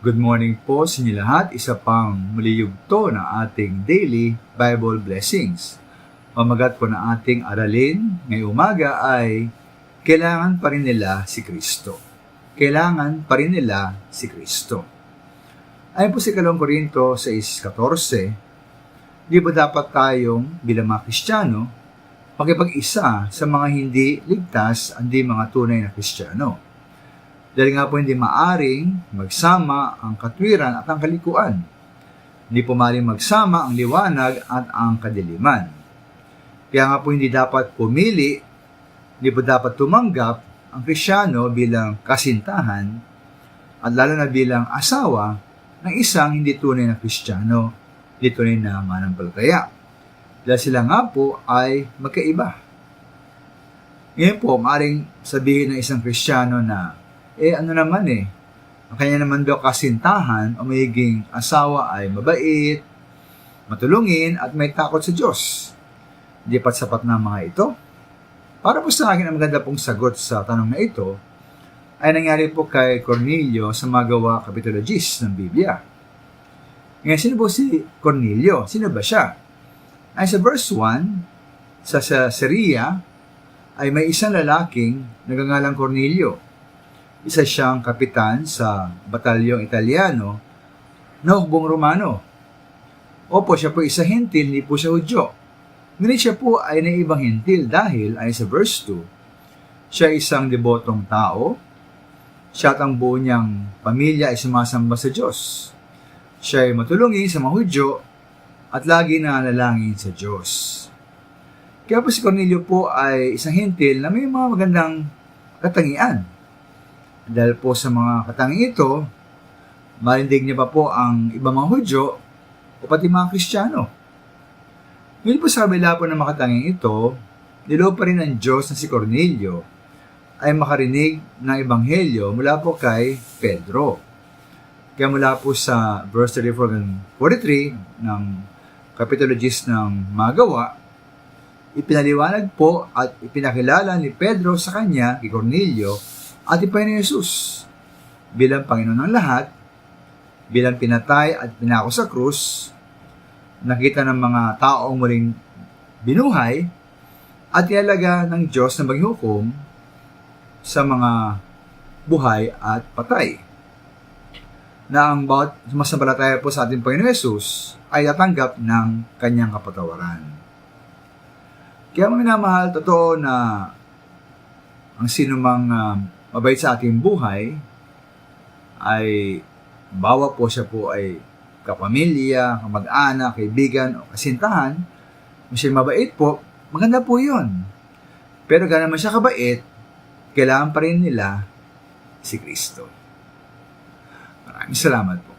Good morning po sa inyo lahat. Isa pang muli yugto ng ating daily Bible blessings. Pamagat po na ating aralin ngayong umaga ay kailangan pa rin nila si Kristo. Kailangan pa rin nila si Kristo. Ayon po si 2 Korinto 6:14, di ba dapat tayong bilang mga Kristiyano makipag-isa sa mga hindi ligtas, hindi mga tunay na Kristiyano? Dahil nga po hindi maaring magsama ang katwiran at ang kalikuan. Hindi po maaring magsama ang liwanag at ang kadiliman. Kaya nga po hindi dapat pumili, hindi po dapat tumanggap ang Kristiyano bilang kasintahan at lalo na bilang asawa ng isang hindi tunay na Kristiyano, hindi tunay na mananampalataya. Dahil sila nga po ay magkaiba. Ngayon po, maaring sabihin ng isang Kristiyano na ang kanya naman daw kasintahan o magiging asawa ay mabait, matulungin at may takot sa Diyos. Hindi pa't sapat na mga ito? Para po sa akin, ang maganda pong sagot sa tanong na ito ay nangyari po kay Cornelio sa Magawa Kapitulo 10 ng Biblia. Ngayon, sino po si Cornelio? Sino ba siya? Ay sa verse 1, sa Syria ay may isang lalaking nagangalang Cornelio. Isa siyang kapitan sa batalyong Italiano na hukbong Romano. Opo, siya po isa hentil, hindi po siya Hudyo. Ngunit siya po ay naibang hentil dahil, ay sa verse 2, siya isang debotong tao, siya at ang buo niyang pamilya ay sumasamba sa Diyos. Siya ay matulungin sa mga Hudyo at lagi nanalangin sa Diyos. Kaya po si Cornelio po ay isang hentil na may mga magandang katangian. Dahil po sa mga katangian ito, marindig niya pa po ang ibang mga Hudyo o pati mga Kristiyano. Ngunit po sa kabila po ng mga katangian ito, niloob pa rin ng Diyos na si Cornelio ay makarinig ng Ebanghelyo mula po kay Pedro. Kaya mula po sa verse 34-43 ng Kapitulo 10 ng Magawa, ipinaliwanag po at ipinakilala ni Pedro sa kanya, kay Cornelio, at ipay ni Jesus bilang Panginoon ng lahat, bilang pinatay at pinako sa krus, nakita ng mga taong muling binuhay, at ialaga ng Diyos na maghukom sa mga buhay at patay. Na ang bawat sumasampalataya po sa ating Panginoon Jesus ay tatanggap ng kanyang kapatawaran. Kaya mga minamahal, totoo na ang sinumang mabait sa ating buhay ay bawa po siya po ay kapamilya, kamag-anak, kaibigan o kasintahan, kung siya mabait po, maganda po yun. Pero kaya naman siya kabait, kailangan pa rin nila si Kristo. Maraming salamat po.